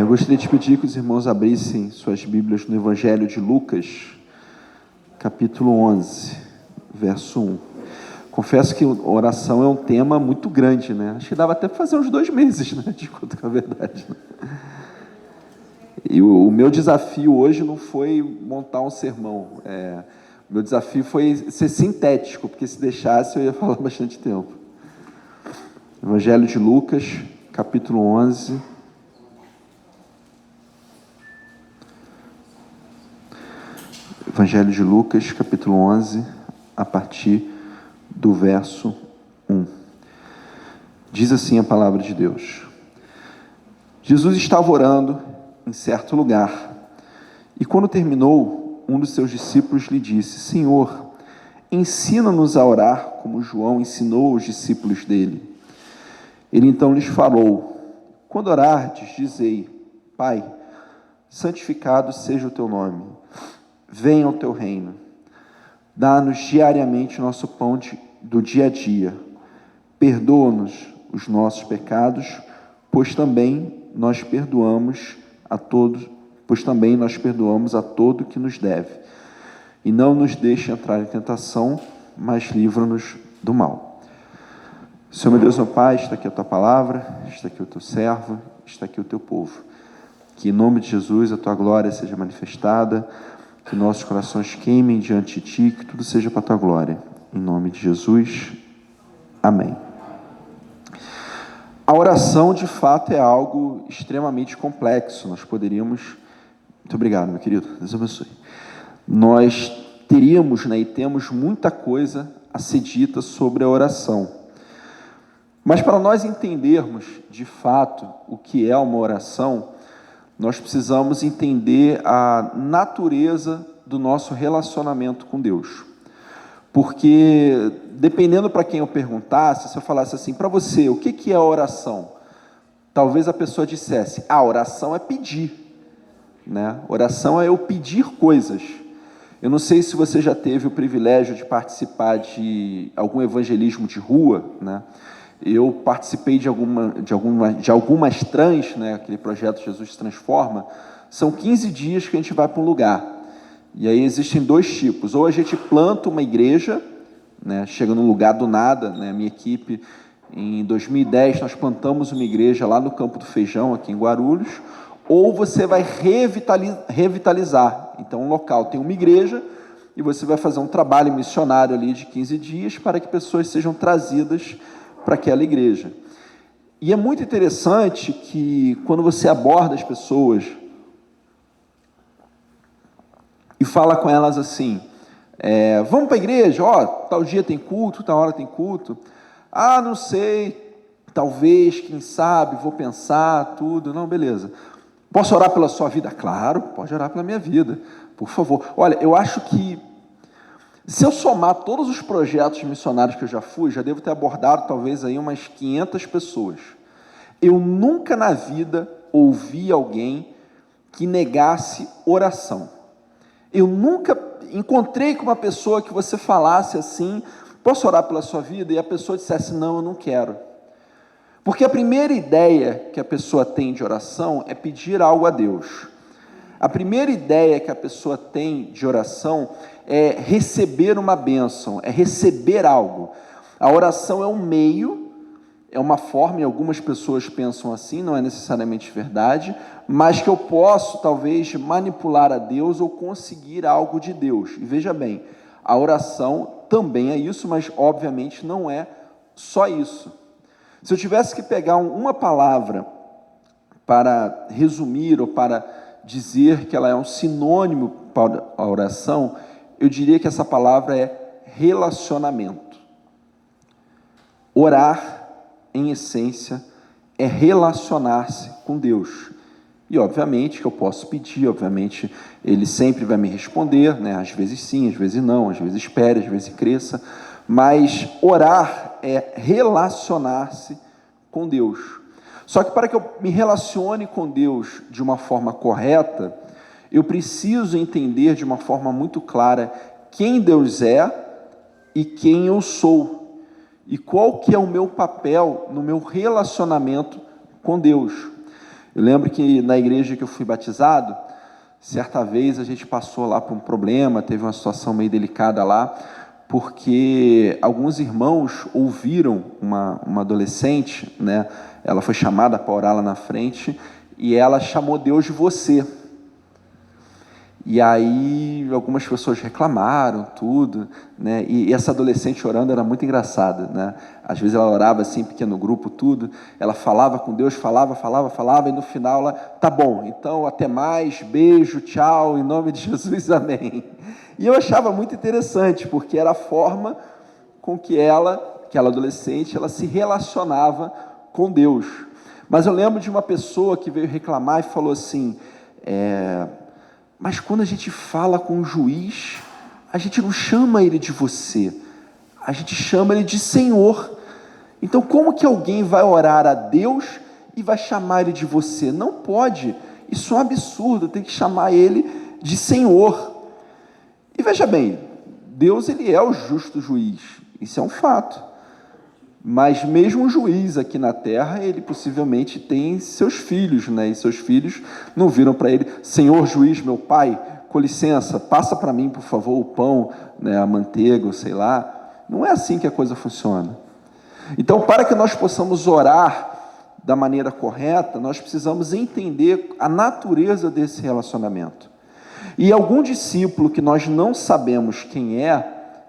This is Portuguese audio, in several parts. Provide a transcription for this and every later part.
gostaria de pedir que os irmãos abrissem suas Bíblias no Evangelho de Lucas, capítulo 11, verso 1. Confesso que oração é um tema muito grande, né? Acho que dava até para fazer uns 2 meses, né? De conta com a verdade, né? E o meu desafio hoje não foi montar um sermão. O meu desafio foi ser sintético, porque se deixasse eu ia falar bastante tempo. Evangelho de Lucas, capítulo 11. Evangelho de Lucas, capítulo 11, a partir do verso 1. Diz assim a palavra de Deus. Jesus estava orando em certo lugar, e quando terminou, um dos seus discípulos lhe disse: Senhor, ensina-nos a orar como João ensinou os discípulos dele. Ele então lhes falou: quando orardes, dizei: Pai, santificado seja o teu nome, venha o teu reino, dá-nos diariamente o nosso pão do dia a dia, perdoa-nos os nossos pecados, pois também nós perdoamos a todo que nos deve, e não nos deixe entrar em tentação, mas livra-nos do mal. Senhor meu Deus, meu Pai, está aqui a tua palavra, está aqui o teu servo, está aqui o teu povo. Que em nome de Jesus a tua glória seja manifestada, que nossos corações queimem diante de ti, que tudo seja para a tua glória. Em nome de Jesus, amém. A oração, de fato, é algo extremamente complexo. Nós poderíamos... Muito obrigado, meu querido. Deus abençoe. Nós teríamos, e temos muita coisa a ser dita sobre a oração. Mas para nós entendermos, de fato, o que é uma oração, nós precisamos entender a natureza do nosso relacionamento com Deus. Porque, dependendo para quem eu perguntasse, se eu falasse assim, para você, o que é a oração? Talvez a pessoa dissesse, a oração é pedir, né? Oração é eu pedir coisas. Eu não sei se você já teve o privilégio de participar de algum evangelismo de rua, né? Eu participei de algumas trans, né? Aquele projeto Jesus Transforma. São 15 dias que a gente vai para um lugar. E aí existem 2 tipos. Ou a gente planta uma igreja, né? Chega num lugar do nada, né? A minha equipe, em 2010, nós plantamos uma igreja lá no Campo do Feijão, aqui em Guarulhos. Ou você vai revitalizar. Então, um local tem uma igreja e você vai fazer um trabalho missionário ali de 15 dias para que pessoas sejam trazidas para aquela igreja. E é muito interessante que quando você aborda as pessoas e fala com elas assim, vamos para a igreja, tal dia tem culto, tal hora tem culto, não sei, talvez, quem sabe, vou pensar, tudo, não, beleza. Posso orar pela sua vida? Claro, pode orar pela minha vida, por favor. Olha, eu acho que se eu somar todos os projetos missionários que eu já fui, já devo ter abordado talvez aí umas 500 pessoas. Eu nunca na vida ouvi alguém que negasse oração. Eu nunca encontrei com uma pessoa que você falasse assim, posso orar pela sua vida? E a pessoa dissesse, não, eu não quero. Porque a primeira ideia que a pessoa tem de oração é pedir algo a Deus. A primeira ideia que a pessoa tem de oração é receber uma bênção, é receber algo. A oração é um meio, é uma forma, e algumas pessoas pensam assim, não é necessariamente verdade, mas que eu posso, talvez, manipular a Deus ou conseguir algo de Deus. E veja bem, a oração também é isso, mas obviamente não é só isso. Se eu tivesse que pegar uma palavra para resumir ou para dizer que ela é um sinônimo para a oração, eu diria que essa palavra é relacionamento. Orar, em essência, é relacionar-se com Deus. E, obviamente, que eu posso pedir, obviamente, Ele sempre vai me responder, né? Às vezes sim, às vezes não, às vezes espere, às vezes cresça, mas orar é relacionar-se com Deus. Só que para que eu me relacione com Deus de uma forma correta, eu preciso entender de uma forma muito clara quem Deus é e quem eu sou, e qual que é o meu papel no meu relacionamento com Deus. Eu lembro que na igreja que eu fui batizado, certa vez a gente passou lá por um problema, teve uma situação meio delicada lá, porque alguns irmãos ouviram uma adolescente, né? Ela foi chamada para orar lá na frente, e ela chamou Deus de você. E aí algumas pessoas reclamaram, tudo, né? E essa adolescente orando era muito engraçada, né? Às vezes ela orava assim, pequeno grupo, tudo, ela falava com Deus, falava, e no final ela, tá bom, então até mais, beijo, tchau, em nome de Jesus, amém. E eu achava muito interessante, porque era a forma com que aquela adolescente, ela se relacionava com Deus. Mas eu lembro de uma pessoa que veio reclamar e falou assim, mas quando a gente fala com o juiz, a gente não chama ele de você, a gente chama ele de Senhor. Então, como que alguém vai orar a Deus e vai chamar ele de você? Não pode, isso é um absurdo, tem que chamar ele de Senhor. E veja bem, Deus, ele é o justo juiz, isso é um fato. Mas mesmo o juiz aqui na terra, ele possivelmente tem seus filhos, né? E seus filhos não viram para ele, Senhor juiz, meu pai, com licença, passa para mim, por favor, o pão, né, a manteiga, sei lá. Não é assim que a coisa funciona. Então, para que nós possamos orar da maneira correta, nós precisamos entender a natureza desse relacionamento. E algum discípulo que nós não sabemos quem é,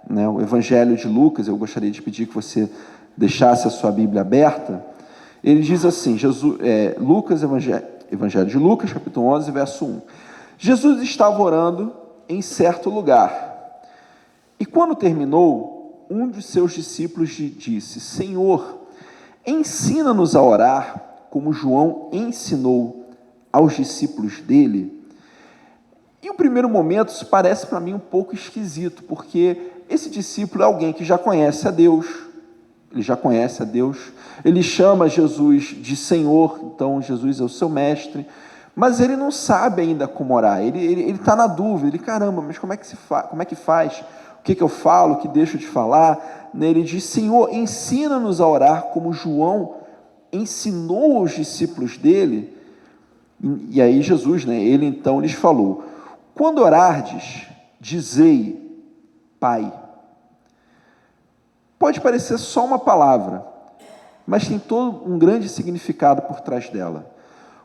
né, o Evangelho de Lucas, eu gostaria de pedir que você deixasse a sua Bíblia aberta, ele diz assim, Evangelho de Lucas, capítulo 11, verso 1. Jesus estava orando em certo lugar, e quando terminou, um de seus discípulos lhe disse, Senhor, ensina-nos a orar, como João ensinou aos discípulos dele. E o primeiro momento isso parece para mim um pouco esquisito, porque esse discípulo é alguém que já conhece a Deus, ele chama Jesus de Senhor, então Jesus é o seu mestre, mas ele não sabe ainda como orar, ele está na dúvida, caramba, mas como é que faz? O que eu falo, o que deixo de falar? Ele diz, Senhor, ensina-nos a orar como João ensinou aos discípulos dele. E aí Jesus, ele então lhes falou, quando orardes, dizei, Pai. Pode parecer só uma palavra, mas tem todo um grande significado por trás dela.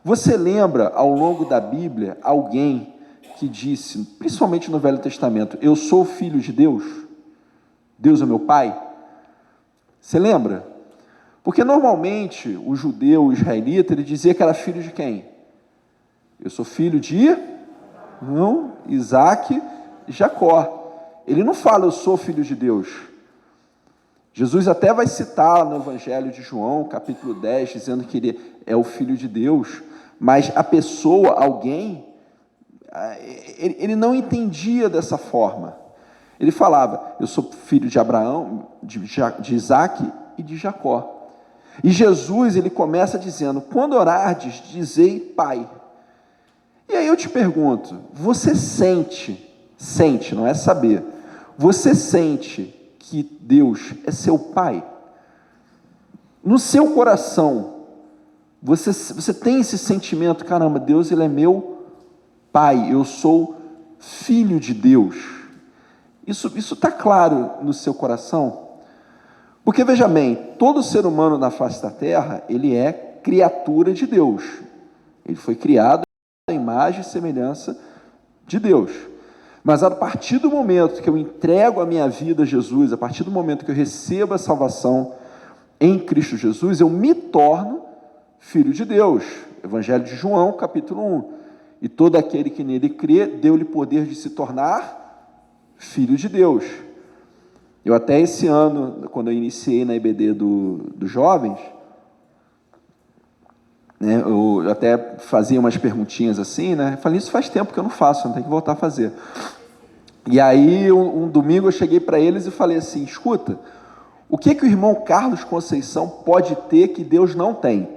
Você lembra, ao longo da Bíblia, alguém que disse, principalmente no Velho Testamento, eu sou filho de Deus? Deus é meu Pai? Você lembra? Porque normalmente o judeu, o israelita, ele dizia que era filho de quem? Eu sou filho de Isaac e Jacó. Ele não fala, eu sou filho de Deus. Jesus até vai citar no Evangelho de João, capítulo 10, dizendo que ele é o Filho de Deus, mas a pessoa, alguém, ele não entendia dessa forma. Ele falava, eu sou filho de Abraão, de Isaac e de Jacó. E Jesus, ele começa dizendo, quando orardes, dizei Pai. E aí eu te pergunto, você sente, não é saber, você sente que Deus é seu Pai? No seu coração, você tem esse sentimento, caramba, Deus ele é meu Pai, eu sou filho de Deus. Isso está claro no seu coração? Porque veja bem, todo ser humano na face da terra, ele é criatura de Deus. Ele foi criado à imagem e semelhança de Deus. Mas a partir do momento que eu entrego a minha vida a Jesus, a partir do momento que eu recebo a salvação em Cristo Jesus, eu me torno filho de Deus. Evangelho de João, capítulo 1. E todo aquele que nele crê, deu-lhe poder de se tornar filho de Deus. Eu até esse ano, quando eu iniciei na IBD dos jovens, eu até fazia umas perguntinhas assim, falei, isso faz tempo que eu não faço, não tenho que voltar a fazer. E aí, um domingo eu cheguei para eles e falei assim, escuta, o que o irmão Carlos Conceição pode ter que Deus não tem?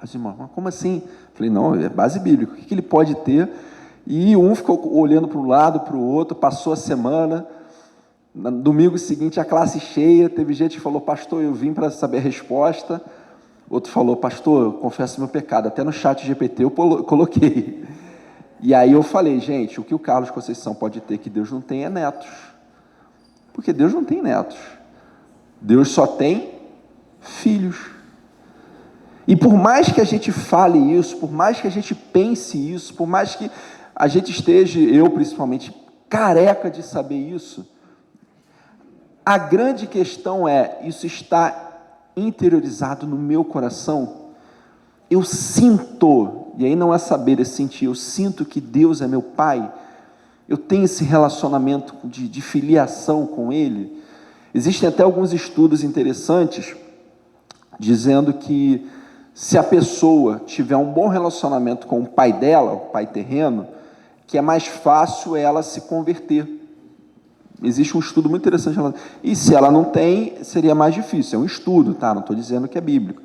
Assim, mas como assim? Falei, não, é base bíblica, o que ele pode ter? E um ficou olhando para um lado, para o outro, passou a semana, no domingo seguinte a classe cheia, teve gente que falou, pastor, eu vim para saber a resposta. Outro falou, pastor, eu confesso meu pecado, até no chat GPT eu coloquei. E aí eu falei, gente, o que o Carlos Conceição pode ter que Deus não tem é netos. Porque Deus não tem netos. Deus só tem filhos. E por mais que a gente fale isso, por mais que a gente pense isso, por mais que a gente esteja, eu principalmente, careca de saber isso, a grande questão é, isso está interiorizado no meu coração? Eu sinto, e aí não é saber, é sentir, eu sinto que Deus é meu Pai, eu tenho esse relacionamento de filiação com Ele. Existem até alguns estudos interessantes, dizendo que se a pessoa tiver um bom relacionamento com o pai dela, o pai terreno, que é mais fácil ela se converter. Existe um estudo muito interessante. E se ela não tem, seria mais difícil. É um estudo, tá? Não estou dizendo que é bíblico.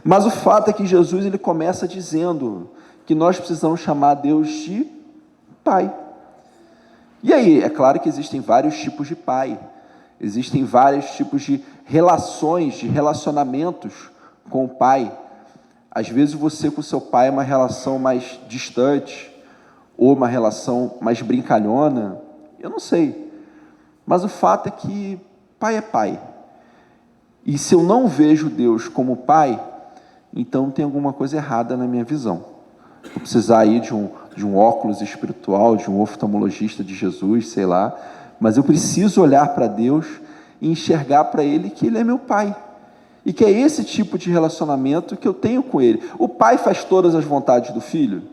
Mas o fato é que Jesus ele começa dizendo que nós precisamos chamar Deus de Pai. E aí, é claro que existem vários tipos de pai. Existem vários tipos de relações, de relacionamentos com o pai. Às vezes você com seu pai é uma relação mais distante, ou uma relação mais brincalhona, eu não sei. Mas o fato é que pai é pai. E se eu não vejo Deus como pai, então tem alguma coisa errada na minha visão. Vou precisar aí de um óculos espiritual, de um oftalmologista de Jesus, sei lá, mas eu preciso olhar para Deus e enxergar para Ele que Ele é meu pai. E que é esse tipo de relacionamento que eu tenho com Ele. O pai faz todas as vontades do filho?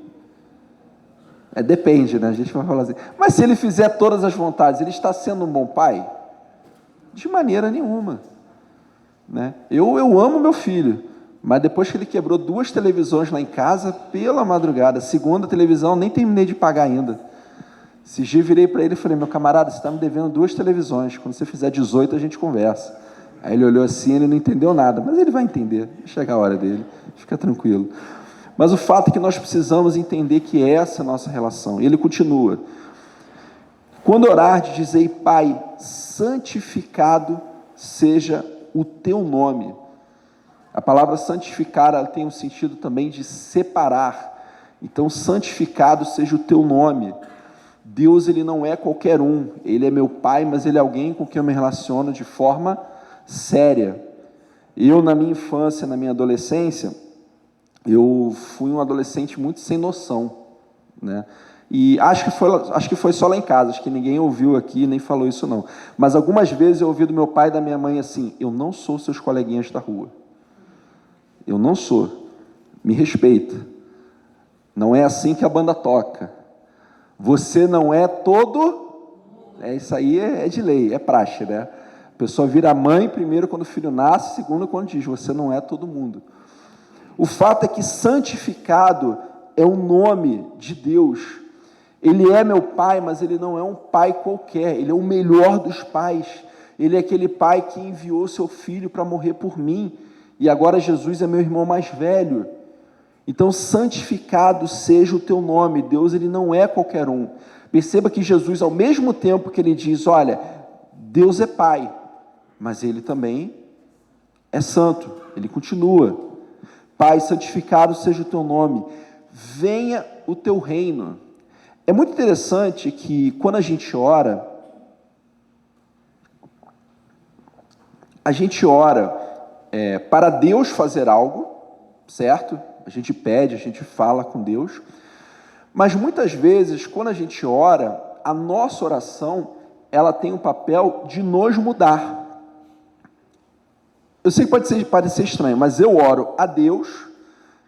Depende, né? A gente vai falar assim. Mas se ele fizer todas as vontades, ele está sendo um bom pai? De maneira nenhuma. Né? Eu amo meu filho, mas depois que ele quebrou 2 televisões lá em casa, pela madrugada, segunda televisão, nem terminei de pagar ainda. Esse dia eu virei para ele e falei, meu camarada, você está me devendo 2 televisões, quando você fizer 18 a gente conversa. Aí ele olhou assim, ele não entendeu nada, mas ele vai entender, vai chegar a hora dele, fica tranquilo. Mas o fato é que nós precisamos entender que essa é a nossa relação. E ele continua, quando orardes, dizei, Pai, santificado seja o teu nome. A palavra santificar, ela tem um sentido também de separar. Então, santificado seja o teu nome. Deus, ele não é qualquer um. Ele é meu Pai, mas ele é alguém com quem eu me relaciono de forma séria. Eu, na minha infância, na minha adolescência, eu fui um adolescente muito sem noção, né? E acho que foi só lá em casa, acho que ninguém ouviu aqui, nem falou isso não. Mas algumas vezes eu ouvi do meu pai e da minha mãe assim, eu não sou seus coleguinhas da rua. Eu não sou. Me respeita. Não é assim que a banda toca. Você não é todo... Isso aí é de lei, é praxe, né? A pessoa vira mãe primeiro quando o filho nasce, segundo quando diz, você não é todo mundo. O fato é que santificado é o nome de Deus. Ele é meu pai, mas ele não é um pai qualquer, ele é o melhor dos pais. Ele é aquele pai que enviou seu filho para morrer por mim, e agora Jesus é meu irmão mais velho. Então, santificado seja o teu nome. Deus, ele não é qualquer um. Perceba que Jesus, ao mesmo tempo que ele diz, olha, Deus é pai, mas ele também é santo. Ele continua, Pai, santificado seja o teu nome, venha o teu reino. É muito interessante que quando a gente ora para Deus fazer algo, certo? A gente pede, a gente fala com Deus, mas muitas vezes, quando a gente ora, a nossa oração, ela tem o papel de nos mudar. Eu sei que pode parecer estranho, mas eu oro a Deus,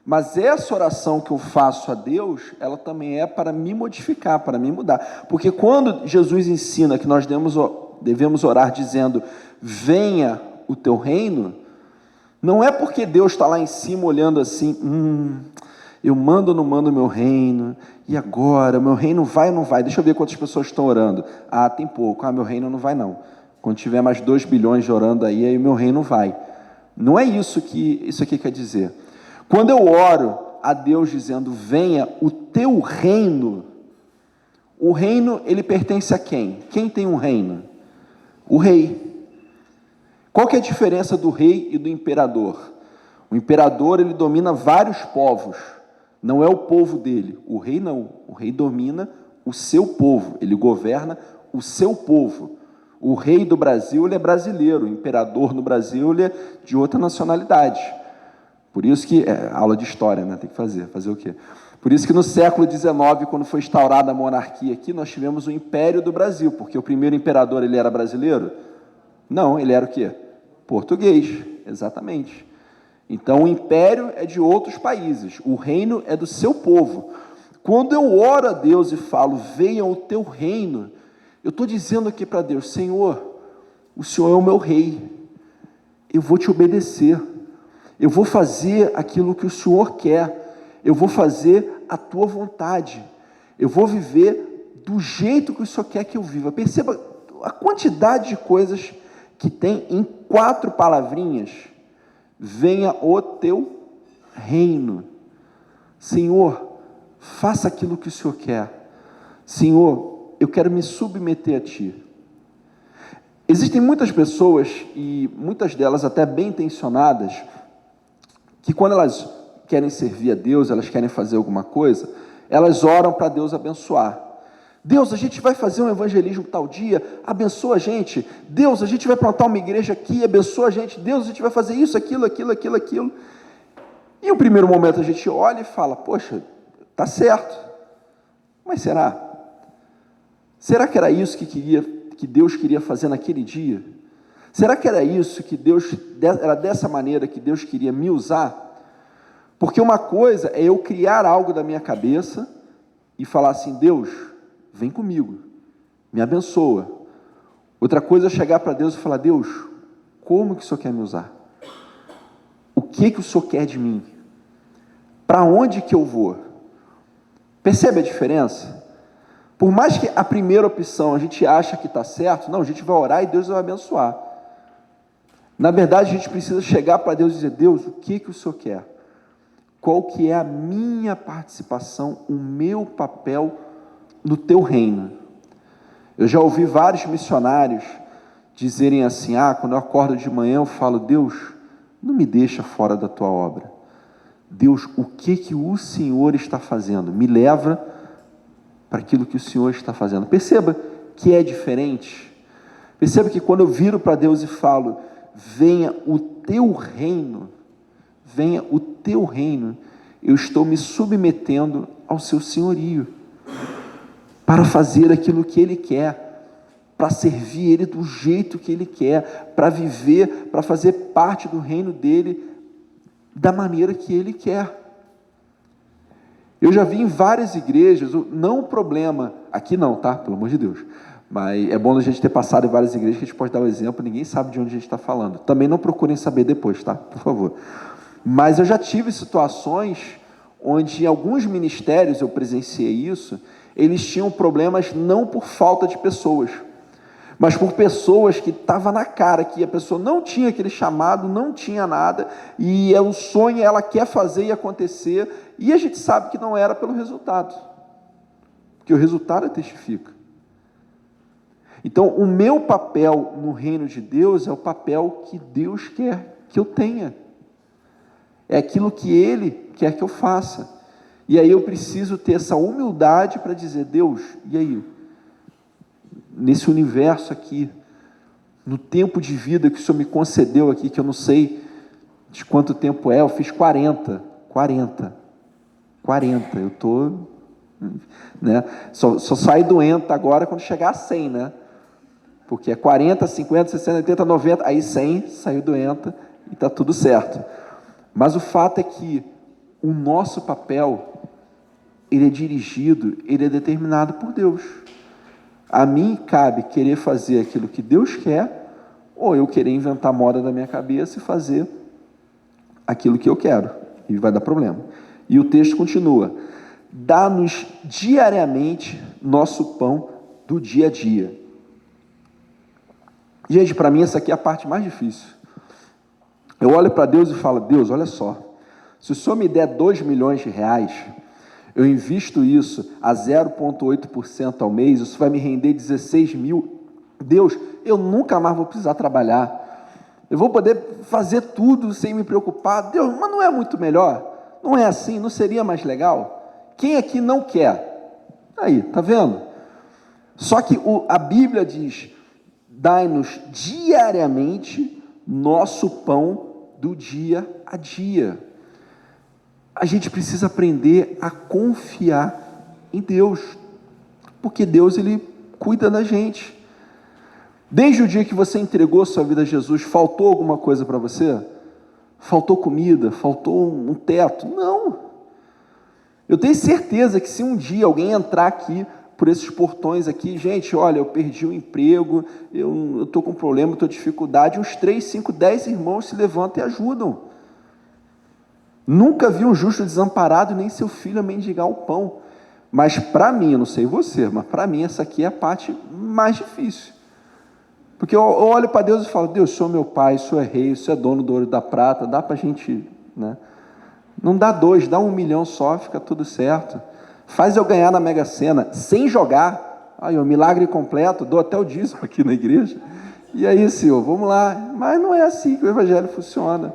mas essa oração que eu faço a Deus, ela também é para me modificar, para me mudar. Porque quando Jesus ensina que nós devemos orar dizendo, venha o teu reino, não é porque Deus está lá em cima olhando assim, eu mando ou não mando o meu reino, e agora, meu reino vai ou não vai? Deixa eu ver quantas pessoas estão orando. Tem pouco, meu reino não vai não. Quando tiver mais 2 bilhões de orando aí o meu reino vai. Não é isso que isso aqui quer dizer. Quando eu oro a Deus dizendo, venha o teu reino, o reino, ele pertence a quem? Quem tem um reino? O rei. Qual que é a diferença do rei e do imperador? O imperador, ele domina vários povos, não é o povo dele. O rei não, o rei domina o seu povo, ele governa o seu povo. O rei do Brasil, ele é brasileiro, o imperador no Brasil, ele é de outra nacionalidade. Por isso que, aula de história, né? Tem que fazer o quê? Por isso que no século XIX, quando foi instaurada a monarquia aqui, nós tivemos o Império do Brasil, porque o primeiro imperador, ele era brasileiro? Não, ele era o quê? Português, exatamente. Então, o império é de outros países, o reino é do seu povo. Quando eu oro a Deus e falo, venha o teu reino, eu estou dizendo aqui para Deus, Senhor, o Senhor é o meu rei, eu vou te obedecer, eu vou fazer aquilo que o Senhor quer, eu vou fazer a tua vontade, eu vou viver do jeito que o Senhor quer que eu viva. Perceba a quantidade de coisas que tem em 4 palavrinhas. Venha o teu reino. Senhor, faça aquilo que o Senhor quer. Senhor, eu quero me submeter a Ti. Existem muitas pessoas, e muitas delas até bem intencionadas, que quando elas querem servir a Deus, elas querem fazer alguma coisa, elas oram para Deus abençoar. Deus, a gente vai fazer um evangelismo tal dia, abençoa a gente. Deus, a gente vai plantar uma igreja aqui, abençoa a gente. Deus, a gente vai fazer isso, aquilo. E no primeiro momento a gente olha e fala, poxa, tá certo, mas será? Será que era isso que Deus queria fazer naquele dia? Será que era isso que era dessa maneira que Deus queria me usar? Porque uma coisa é eu criar algo da minha cabeça e falar assim, Deus, vem comigo, me abençoa. Outra coisa é chegar para Deus e falar, Deus, como que o Senhor quer me usar? O que o Senhor quer de mim? Para onde que eu vou? Percebe a diferença? Por mais que a primeira opção a gente acha que está certo, não, a gente vai orar e Deus vai abençoar. Na verdade, a gente precisa chegar para Deus e dizer, Deus, o que o Senhor quer? Qual que é a minha participação, o meu papel no teu reino? Eu já ouvi vários missionários dizerem assim, quando eu acordo de manhã eu falo, Deus, não me deixa fora da tua obra. Deus, o que o Senhor está fazendo? Me leva para aquilo que o Senhor está fazendo. Perceba que é diferente. Perceba que quando eu viro para Deus e falo, venha o teu reino, eu estou me submetendo ao seu senhorio, para fazer aquilo que Ele quer, para servir Ele do jeito que Ele quer, para viver, para fazer parte do reino dEle, da maneira que Ele quer. Eu já vi em várias igrejas, não o problema, aqui não, tá? Pelo amor de Deus, mas é bom a gente ter passado em várias igrejas, que a gente pode dar um exemplo, ninguém sabe de onde a gente está falando. Também não procurem saber depois, tá? Por favor. Mas eu já tive situações onde em alguns ministérios, eu presenciei isso, eles tinham problemas não por falta de pessoas, mas por pessoas que estava na cara, que a pessoa não tinha aquele chamado, não tinha nada, e é um sonho, ela quer fazer e acontecer, e a gente sabe que não era pelo resultado, porque o resultado testifica. Então, o meu papel no reino de Deus é o papel que Deus quer que eu tenha, é aquilo que Ele quer que eu faça, e aí eu preciso ter essa humildade para dizer, Deus, e aí? Nesse universo aqui, no tempo de vida que o Senhor me concedeu aqui, que eu não sei de quanto tempo é, eu fiz 40, eu estou, né, só sai doente agora quando chegar a 100, né, porque é 40, 50, 60, 80, 90, aí 100, saiu doente e está tudo certo. Mas o fato é que o nosso papel, ele é dirigido, ele é determinado por Deus. A mim cabe querer fazer aquilo que Deus quer, ou eu querer inventar moda da minha cabeça e fazer aquilo que eu quero, e vai dar problema. E o texto continua, dá-nos diariamente nosso pão do dia a dia. Gente, para mim essa aqui é a parte mais difícil. Eu olho para Deus e falo, Deus, olha só, se o Senhor me der 2 milhões de reais, eu invisto isso a 0,8% ao mês, isso vai me render 16 mil. Deus, eu nunca mais vou precisar trabalhar, Eu vou poder fazer tudo sem me preocupar. Deus, mas não é muito melhor? Não é assim? Não seria mais legal? Quem aqui não quer? Aí, tá vendo? Só que a Bíblia diz: dai-nos diariamente nosso pão do dia a dia. A gente precisa aprender a confiar em Deus, porque Deus, Ele cuida da gente. Desde o dia que você entregou sua vida a Jesus, faltou alguma coisa para você? Faltou comida? Faltou um teto? Não. Eu tenho certeza que se um dia alguém entrar aqui, por esses portões aqui, gente, olha, eu perdi o emprego, eu estou com problema, estou com dificuldade, uns 3, 5, 10 irmãos se levantam e ajudam. Nunca vi um justo desamparado, nem seu filho a mendigar o pão. Mas para mim, eu não sei você, mas para mim essa aqui é a parte mais difícil. Porque eu olho para Deus e falo: Deus, o Senhor é meu pai, o Senhor é rei, o Senhor é dono do ouro e da prata, dá para a gente, né? Não dá 2, dá 1 milhão só, fica tudo certo. Faz eu ganhar na Mega Sena, sem jogar. Aí, o milagre completo, dou até o dízimo aqui na igreja. E aí, Senhor, vamos lá. Mas não é assim que o Evangelho funciona.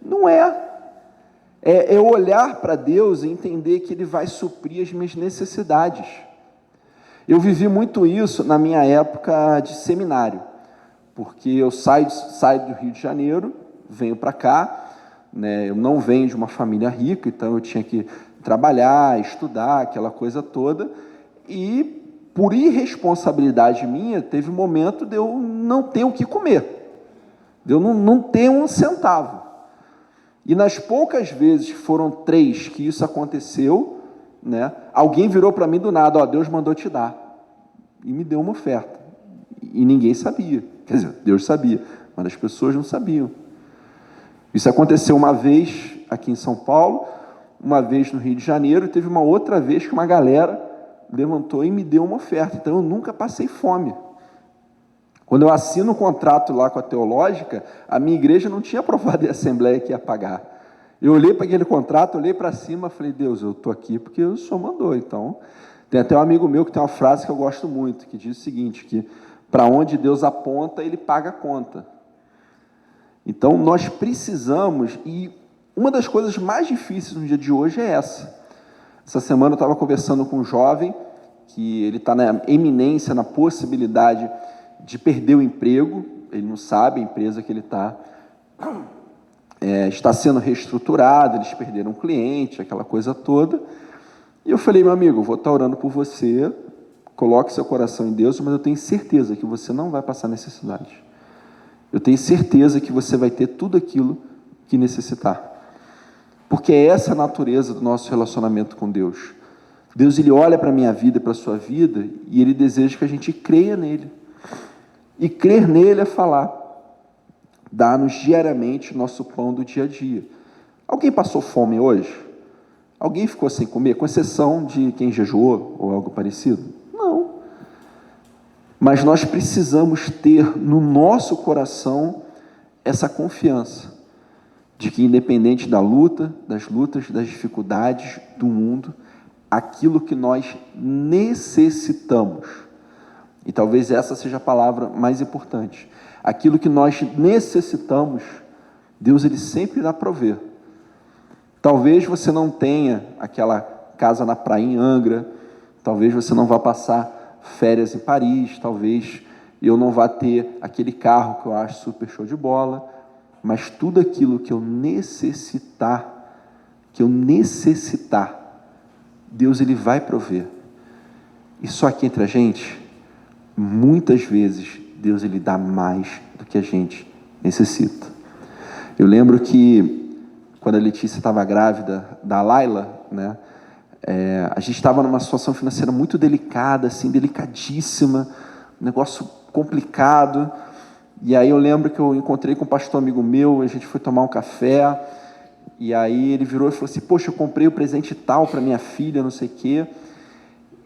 Não é. É eu olhar para Deus e entender que Ele vai suprir as minhas necessidades. Eu vivi muito isso na minha época de seminário, porque eu saio do Rio de Janeiro, venho para cá, né? Eu não venho de uma família rica, então eu tinha que trabalhar, estudar, aquela coisa toda, e por irresponsabilidade minha, teve um momento de eu não ter o que comer, de eu não ter um centavo. E nas poucas vezes, foram 3 que isso aconteceu, né, alguém virou para mim do nada: ó, Deus mandou te dar, e me deu uma oferta, e ninguém sabia, quer dizer, Deus sabia, mas as pessoas não sabiam. Isso aconteceu uma vez aqui em São Paulo, uma vez no Rio de Janeiro, e teve uma outra vez que uma galera levantou e me deu uma oferta. Então eu nunca passei fome. Quando eu assino um contrato lá com a Teológica, a minha igreja não tinha aprovado a Assembleia que ia pagar. Eu olhei para aquele contrato, olhei para cima, falei: Deus, eu estou aqui porque o Senhor mandou. Então, tem até um amigo meu que tem uma frase que eu gosto muito, que diz o seguinte, que para onde Deus aponta, Ele paga a conta. Então, nós precisamos, e uma das coisas mais difíceis no dia de hoje é essa. Essa semana eu estava conversando com um jovem, que ele está na eminência, na possibilidade de perder o emprego, ele não sabe, a empresa que ele está sendo reestruturada, eles perderam um cliente, aquela coisa toda, e eu falei: meu amigo, eu vou estar orando por você, coloque seu coração em Deus, mas eu tenho certeza que você não vai passar necessidade. Eu tenho certeza que você vai ter tudo aquilo que necessitar. Porque é essa a natureza do nosso relacionamento com Deus. Deus, Ele olha para a minha vida, para a sua vida, e Ele deseja que a gente creia nele. E crer nele é falar: dá-nos diariamente nosso pão do dia a dia. Alguém passou fome hoje? Alguém ficou sem comer, com exceção de quem jejuou ou algo parecido? Não. Mas nós precisamos ter no nosso coração essa confiança de que, independente da luta, das lutas, das dificuldades do mundo, aquilo que nós necessitamos, e talvez essa seja a palavra mais importante, aquilo que nós necessitamos, Deus, Ele sempre irá prover. Talvez você não tenha aquela casa na praia em Angra, talvez você não vá passar férias em Paris, talvez eu não vá ter aquele carro que eu acho super show de bola, mas tudo aquilo que eu necessitar, Deus, Ele vai prover. E só aqui entre a gente, muitas vezes, Deus, Ele dá mais do que a gente necessita. Eu lembro que, quando a Letícia estava grávida da Laila, né, a gente estava numa situação financeira muito delicada, assim, delicadíssima, um negócio complicado, e aí eu lembro que eu encontrei com um pastor amigo meu, a gente foi tomar um café, e aí ele virou e falou assim: poxa, eu comprei o presente tal para minha filha, não sei o quê,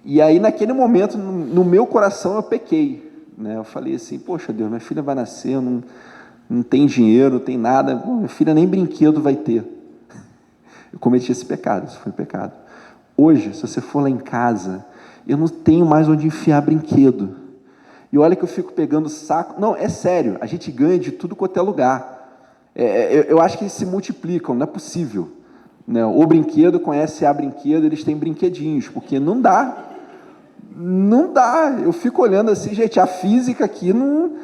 e aí naquele momento, no meu coração, eu pequei, né? Eu falei assim: poxa Deus, minha filha vai nascer, não tem dinheiro, não tem nada, minha filha nem brinquedo vai ter. Eu cometi esse pecado, isso foi um pecado. Hoje, se você for lá em casa, eu não tenho mais onde enfiar brinquedo. E olha que eu fico pegando saco. Não, é sério, a gente ganha de tudo quanto é lugar. Eu acho que eles se multiplicam, não é possível. Né? O brinquedo conhece a brinquedo, eles têm brinquedinhos, porque não dá. Não dá. Eu fico olhando assim, gente, a física aqui não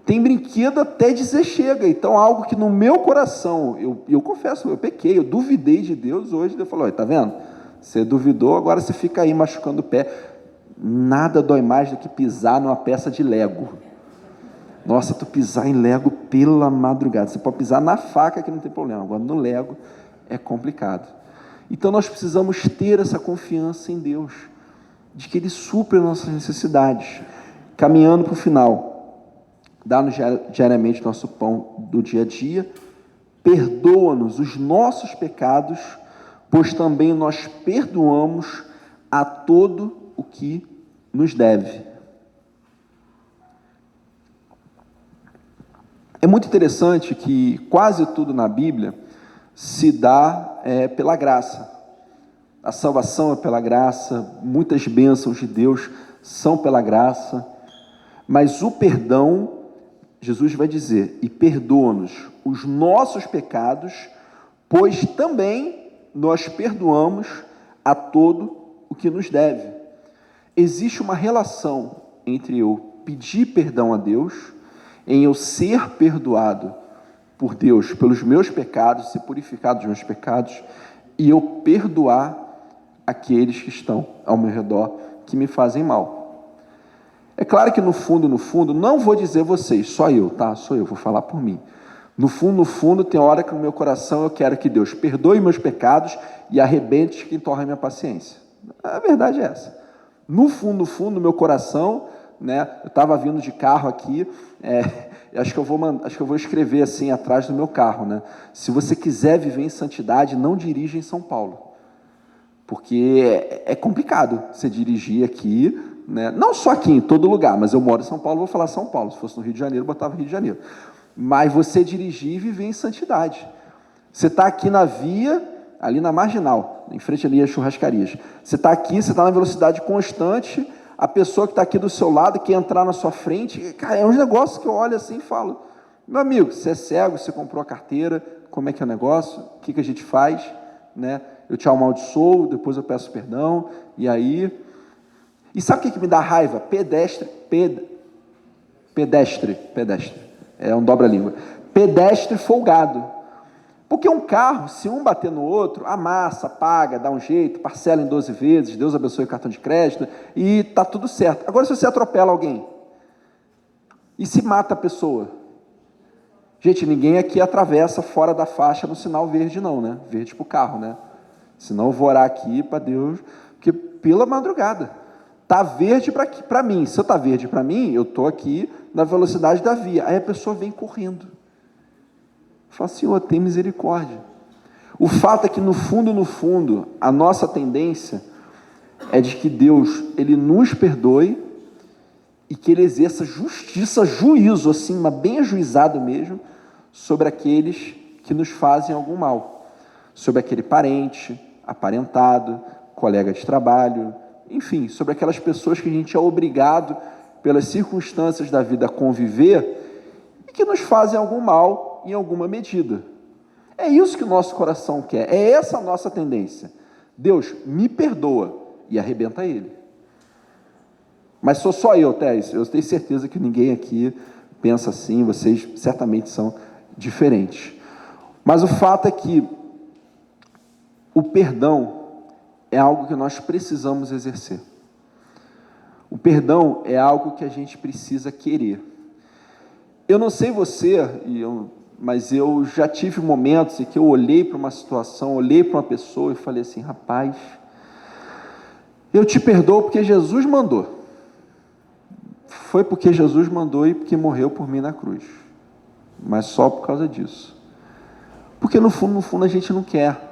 tem brinquedo até dizer chega. Então, algo que no meu coração, eu confesso, eu pequei, eu duvidei de Deus hoje. Deus falou: tá vendo? Você duvidou, agora você fica aí machucando o pé. Nada dói mais do que pisar numa peça de Lego. Nossa, tu pisar em Lego pela madrugada. Você pode pisar na faca que não tem problema. Agora, no Lego é complicado. Então, nós precisamos ter essa confiança em Deus, de que Ele supre as nossas necessidades. Caminhando para o final, dá-nos diariamente nosso pão do dia a dia, perdoa-nos os nossos pecados, pois também nós perdoamos a todo o que nos deve. É muito interessante que quase tudo na Bíblia se dá pela graça. A salvação é pela graça, muitas bênçãos de Deus são pela graça, mas o perdão, Jesus vai dizer: e perdoa-nos os nossos pecados, pois também nós perdoamos a todo o que nos deve. Existe uma relação entre eu pedir perdão a Deus, em eu ser perdoado por Deus pelos meus pecados, ser purificado dos meus pecados, e eu perdoar aqueles que estão ao meu redor, que me fazem mal. É claro que no fundo, não vou dizer vocês, só eu, tá? Sou eu, vou falar por mim. No fundo, tem hora que no meu coração eu quero que Deus perdoe meus pecados e arrebente quem torra a minha paciência. A verdade é essa. No fundo, meu coração, né? Eu estava vindo de carro aqui, acho que eu vou escrever assim atrás do meu carro, né? Se você quiser viver em santidade, não dirija em São Paulo, porque é complicado você dirigir aqui, né? Não só aqui, em todo lugar, mas eu moro em São Paulo, vou falar São Paulo. Se fosse no Rio de Janeiro, eu botava Rio de Janeiro. Mas você dirigir e viver em santidade. Você está aqui na via, ali na Marginal, em frente ali às churrascarias. Você está aqui, você está na velocidade constante, a pessoa que está aqui do seu lado quer entrar na sua frente. Cara, é um negócio que eu olho assim e falo: meu amigo, você é cego, você comprou a carteira, como é que é o negócio? O que a gente faz? Né? Eu te amaldiçoo, depois eu peço perdão, e aí... E sabe o que me dá raiva? Pedestre, é um dobra-língua. Pedestre folgado. Porque um carro, se um bater no outro, amassa, paga, dá um jeito, parcela em 12 vezes, Deus abençoe o cartão de crédito, e está tudo certo. Agora, se você atropela alguém, e se mata a pessoa? Gente, ninguém aqui atravessa fora da faixa no sinal verde, não, né? Verde para o carro, né? Senão eu vou orar aqui para Deus, porque pela madrugada, está verde para mim. Se eu está verde para mim, eu estou aqui na velocidade da via. Aí a pessoa vem correndo. Fala: Senhor, tem misericórdia. O fato é que no fundo, a nossa tendência é de que Deus, Ele nos perdoe e que Ele exerça justiça, juízo, assim, mas bem ajuizado mesmo, sobre aqueles que nos fazem algum mal. Sobre aquele parente, aparentado, colega de trabalho, enfim, sobre aquelas pessoas que a gente é obrigado, pelas circunstâncias da vida, a conviver e que nos fazem algum mal em alguma medida. É isso que o nosso coração quer, é essa a nossa tendência. Deus, me perdoa, e arrebenta ele. Mas sou só eu, Tés, eu tenho certeza que ninguém aqui pensa assim, vocês certamente são diferentes. Mas o fato é que o perdão é algo que nós precisamos exercer. O perdão é algo que a gente precisa querer. Eu não sei você, mas eu já tive momentos em que eu olhei para uma situação, olhei para uma pessoa e falei assim: rapaz, eu te perdoo porque Jesus mandou. Foi porque Jesus mandou e porque morreu por mim na cruz. Mas só por causa disso. Porque no fundo a gente não quer.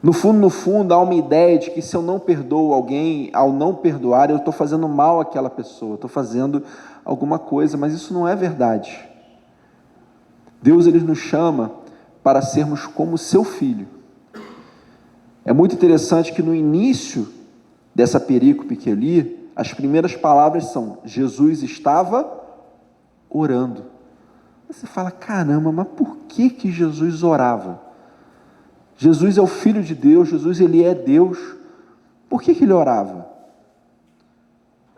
No fundo há uma ideia de que se eu não perdoo alguém, ao não perdoar, eu estou fazendo mal àquela pessoa, estou fazendo alguma coisa, mas isso não é verdade. Deus, Ele nos chama para sermos como seu filho. É muito interessante que no início dessa perícope que eu li, as primeiras palavras são: Jesus estava orando. Você fala, caramba, mas por que Jesus orava? Jesus é o Filho de Deus, Jesus ele é Deus. Por que ele orava?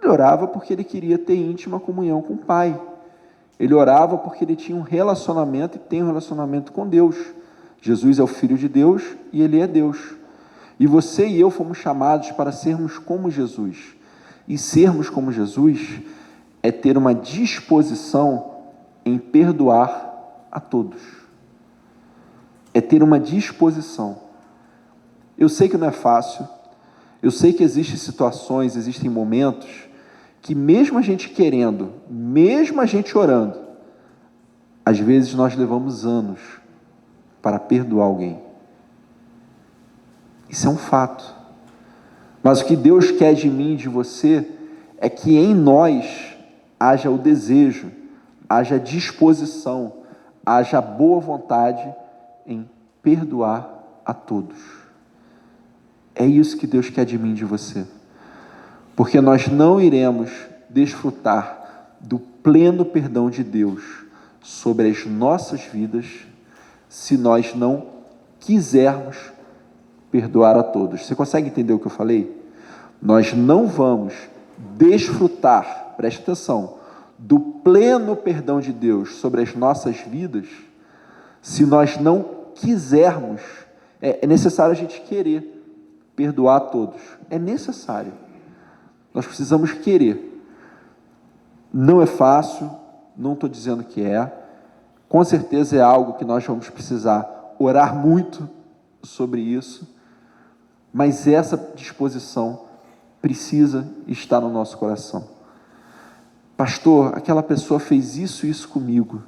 Ele orava porque ele queria ter íntima comunhão com o Pai. Ele orava porque ele tinha um relacionamento e tem um relacionamento com Deus. Jesus é o Filho de Deus e ele é Deus. E você e eu fomos chamados para sermos como Jesus. E sermos como Jesus é ter uma disposição em perdoar a todos. É ter uma disposição. Eu sei que não é fácil, eu sei que existem situações, existem momentos que mesmo a gente querendo, mesmo a gente orando, às vezes nós levamos anos para perdoar alguém. Isso é um fato. Mas o que Deus quer de mim e de você é que em nós haja o desejo, haja disposição, haja boa vontade em perdoar a todos. É isso que Deus quer de mim e de você. Porque nós não iremos desfrutar do pleno perdão de Deus sobre as nossas vidas se nós não quisermos perdoar a todos. Você consegue entender o que eu falei? Nós não vamos desfrutar, preste atenção, do pleno perdão de Deus sobre as nossas vidas se nós não quisermos. É necessário a gente querer perdoar a todos. É necessário. Nós precisamos querer. Não é fácil, não estou dizendo que é. Com certeza é algo que nós vamos precisar orar muito sobre isso, mas essa disposição precisa estar no nosso coração. Pastor, aquela pessoa fez isso e isso comigo.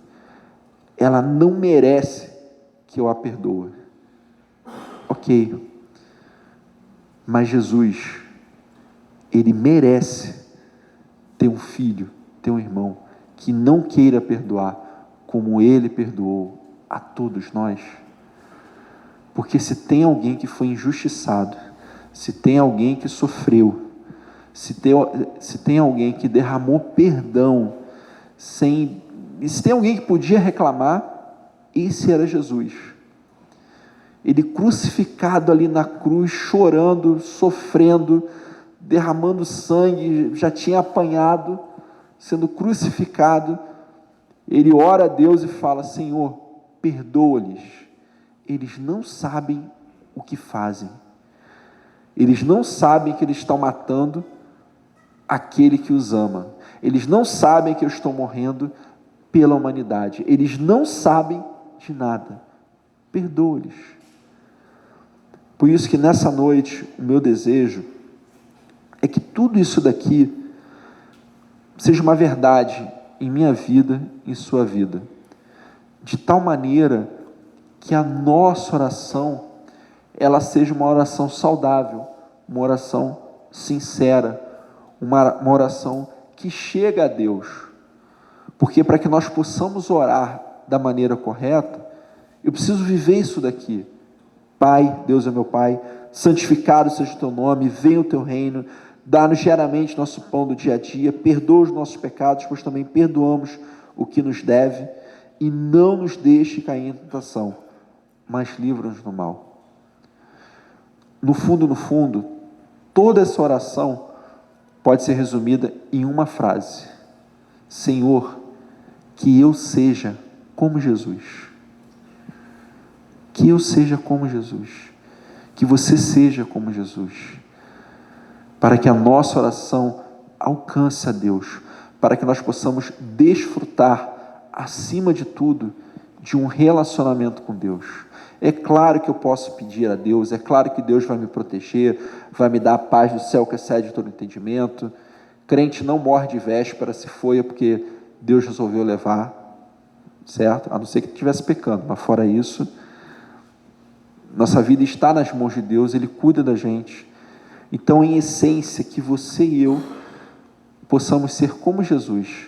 Ela não merece que eu a perdoe. Ok. Mas Jesus, ele merece ter um filho, ter um irmão que não queira perdoar como ele perdoou a todos nós. Porque se tem alguém que foi injustiçado, se tem alguém que sofreu, se tem alguém que derramou perdão, se tem alguém que podia reclamar, esse era Jesus. Ele crucificado ali na cruz, chorando, sofrendo, derramando sangue, já tinha apanhado, sendo crucificado. Ele ora a Deus e fala: Senhor, perdoa-lhes, eles não sabem o que fazem. Eles não sabem que eles estão matando aquele que os ama. Eles não sabem que eu estou morrendo pela humanidade. Eles não sabem de nada. Perdoa-lhes. Por isso que nessa noite, o meu desejo é que tudo isso daqui seja uma verdade em minha vida, em sua vida. De tal maneira que a nossa oração, ela seja uma oração saudável, uma oração sincera, uma oração que chega a Deus. Porque para que nós possamos orar da maneira correta, eu preciso viver isso daqui. Pai, Deus é meu Pai, santificado seja o teu nome, venha o teu reino, dá-nos diariamente nosso pão do dia a dia, perdoa os nossos pecados, pois também perdoamos o que nos deve, e não nos deixe cair em tentação, mas livra-nos do mal. No fundo, toda essa oração pode ser resumida em uma frase: Senhor, que eu seja como Jesus. Que eu seja como Jesus. Que você seja como Jesus. Para que a nossa oração alcance a Deus. Para que nós possamos desfrutar, acima de tudo, de um relacionamento com Deus. É claro que eu posso pedir a Deus, é claro que Deus vai me proteger, vai me dar a paz do céu que excede todo entendimento. Crente não morre de véspera, se foi é porque Deus resolveu levar, certo? A não ser que estivesse pecando, mas fora isso, nossa vida está nas mãos de Deus, Ele cuida da gente. Então, em essência, que você e eu possamos ser como Jesus,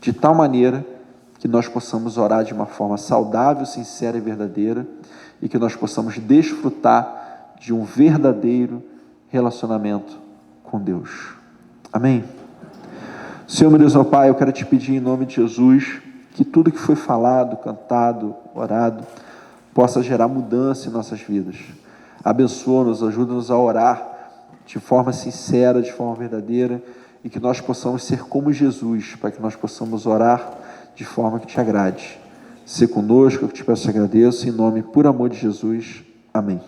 de tal maneira que nós possamos orar de uma forma saudável, sincera e verdadeira, e que nós possamos desfrutar de um verdadeiro relacionamento com Deus. Amém? Senhor, meu Deus, meu Pai, eu quero te pedir em nome de Jesus que tudo que foi falado, cantado, orado, possa gerar mudança em nossas vidas. Abençoa-nos, ajuda-nos a orar de forma sincera, de forma verdadeira, e que nós possamos ser como Jesus, para que nós possamos orar de forma que te agrade. Se conosco, eu te peço e agradeço, em nome, por amor de Jesus. Amém.